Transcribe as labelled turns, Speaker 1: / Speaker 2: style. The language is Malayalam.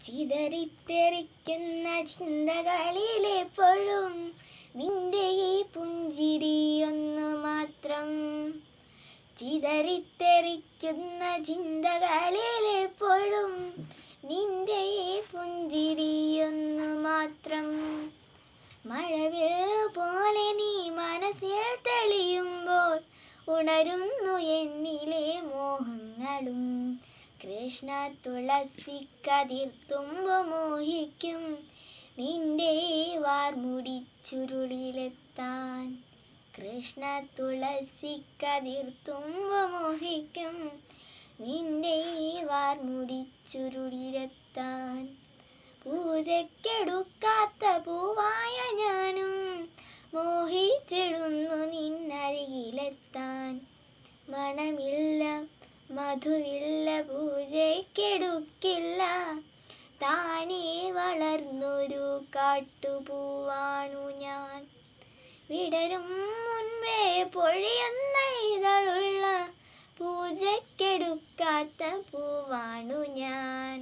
Speaker 1: ചിതറിത്തെറിക്കുന്ന ചിന്തകളിലെപ്പോഴും നിന്റെ ഈ പുഞ്ചിരിയൊന്നു മാത്രം. ചിതറിത്തെറിക്കുന്ന ചിന്തകളിലെപ്പോഴും നിന്റെ ഈ പുഞ്ചിരിയൊന്നു മാത്രം. മഴവിൽ പോലെ നീ മനസ്സിൽ തെളിയുമ്പോൾ ഉണരുന്നു എന്നിലെ മോഹങ്ങളും. കൃഷ്ണ തുളസി കതിർത്തുമ്പോ മോഹിക്കും നിന്റെ വാർമുടി ചുരുളിലെത്താൻ. കൃഷ്ണ തുളസി കതിർത്തുമ്പോ മോഹിക്കും നിന്റെ വാർമുടി ചുരുളിലെത്താൻ. പൂജയ്ക്കെടുക്കാത്ത പൂവായ ഞാനും മോഹിച്ചിടുന്നു നിന്നരികിലെത്താൻ. മണമില്ല മധുവില്ല പൂജയ്ക്കെടുക്കില്ല, താനേ വളർന്നൊരു കാട്ടുപൂവാണു ഞാൻ. വിടരും മുൻപേ പൊഴിയുന്ന ഇതളുള്ള പൂജയ്ക്കെടുക്കാത്ത പൂവാണു ഞാൻ.